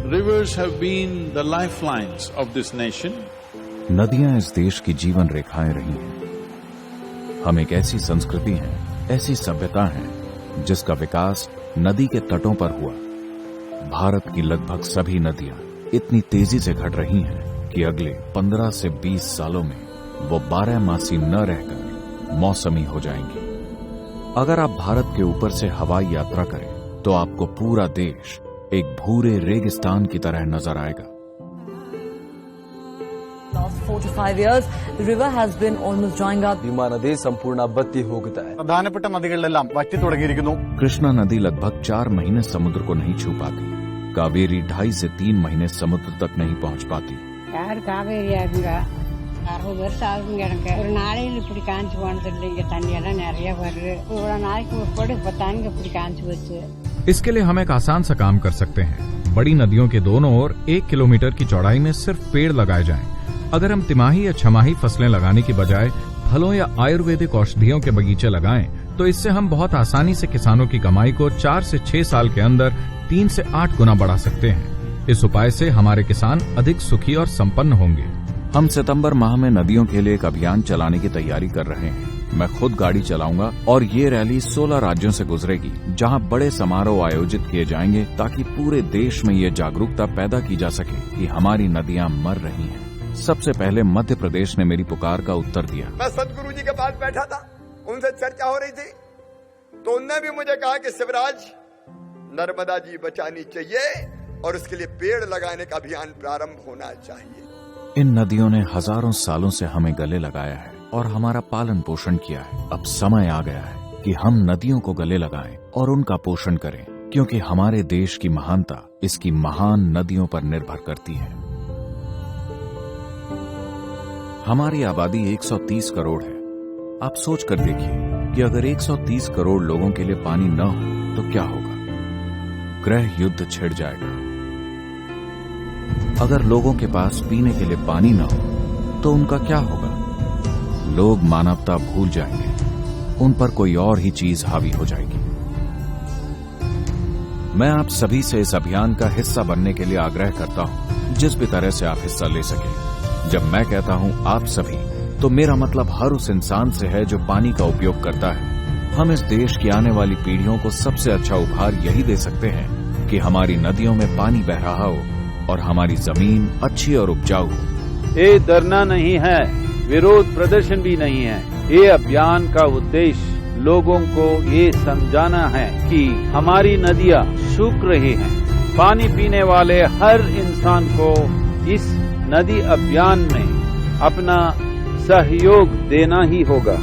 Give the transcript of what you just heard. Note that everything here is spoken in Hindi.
Rivers have been the lifelines of this nation. नदियां इस देश की जीवन रेखाएं रही हैं। हम एक ऐसी संस्कृति हैं, ऐसी सभ्यता है जिसका विकास नदी के तटों पर हुआ। भारत की लगभग सभी नदियां इतनी तेजी से घट रही हैं कि अगले 15 से 20 सालों में वो 12 मासी न रहकर मौसमी हो जाएंगी। अगर आप भारत के ऊपर से हवाई यात्रा करें तो आपको पूरा देश एक भूरे रेगिस्तान की तरह नजर आएगा। Last 4 to 5 years, the river has been almost drying up. Bima നദി സമ്പൂർണ്ണ ബത്തി होता है। പ്രധാനപ്പെട്ട നദികളിലെല്ലാം വറ്റി തുടങ്ങിയിരിക്കുന്നു। कृष्णा नदी लगभग 4 महीने समुद्र को नहीं छू पाती। कावेरी 2.5 से 3 महीने समुद्र तक नहीं पहुंच पाती। யார் காவேரி ஆகுங்க 60 வருஷம் ஆகுங்க எனக்கு ஒரு நாளையில் இப்படி காஞ்சி போனது இல்லைங்க தண்ணியெல்லாம் நிறைய வருது இவ்வளோ நாளைக்கு உட்பட இப்போ தாங்க இப்படி காஞ்சி வச்சு। इसके लिए हम एक आसान सा काम कर सकते हैं। बड़ी नदियों के दोनों ओर 1 किलोमीटर की चौड़ाई में सिर्फ पेड़ लगाए जाएं। अगर हम तिमाही या छमाही फसलें लगाने की बजाय फलों या आयुर्वेदिक औषधियों के बगीचे लगाएं तो इससे हम बहुत आसानी से किसानों की कमाई को 4 से 6 साल के अंदर 3 से 8 गुना बढ़ा सकते हैं। इस उपाय से हमारे किसान अधिक सुखी और संपन्न होंगे। हम सितंबर माह में नदियों के लिए एक अभियान चलाने की तैयारी कर रहे हैं। मैं खुद गाड़ी चलाऊंगा और ये रैली 16 राज्यों से गुजरेगी, जहां बड़े समारोह आयोजित किए जाएंगे ताकि पूरे देश में ये जागरूकता पैदा की जा सके कि हमारी नदियां मर रही हैं। सबसे पहले मध्य प्रदेश ने मेरी पुकार का उत्तर दिया। मैं सतगुरु जी के पास बैठा था, उनसे चर्चा हो रही थी, तो उनने भी मुझे कहा कि शिवराज, नर्मदा जी बचानी चाहिए और उसके लिए पेड़ लगाने का अभियान प्रारंभ होना चाहिए। इन नदियों ने हजारों सालों से हमें गले लगाया है और हमारा पालन पोषण किया है। अब समय आ गया है कि हम नदियों को गले लगाएं और उनका पोषण करें, क्योंकि हमारे देश की महानता इसकी महान नदियों पर निर्भर करती है। हमारी आबादी 130 करोड़ है। आप सोच कर देखिए कि अगर 130 करोड़ लोगों के लिए पानी न हो तो क्या होगा? गृह युद्ध छिड़ जाएगा। अगर लोगों के पास पीने के लिए पानी न हो तो उनका क्या होगा? लोग मानवता भूल जाएंगे, उन पर कोई और ही चीज हावी हो जाएगी। मैं आप सभी से इस अभियान का हिस्सा बनने के लिए आग्रह करता हूं, जिस भी तरह से आप हिस्सा ले सकें। जब मैं कहता हूं आप सभी, तो मेरा मतलब हर उस इंसान से है जो पानी का उपयोग करता है। हम इस देश की आने वाली पीढ़ियों को सबसे अच्छा उपहार यही दे सकते हैं कि हमारी नदियों में पानी बह रहा हो और हमारी जमीन अच्छी और उपजाऊ हो। ये धरना नहीं है, विरोध प्रदर्शन भी नहीं है। ये अभियान का उद्देश्य लोगों को ये समझाना है कि हमारी नदियां सूख रही हैं। पानी पीने वाले हर इंसान को इस नदी अभियान में अपना सहयोग देना ही होगा।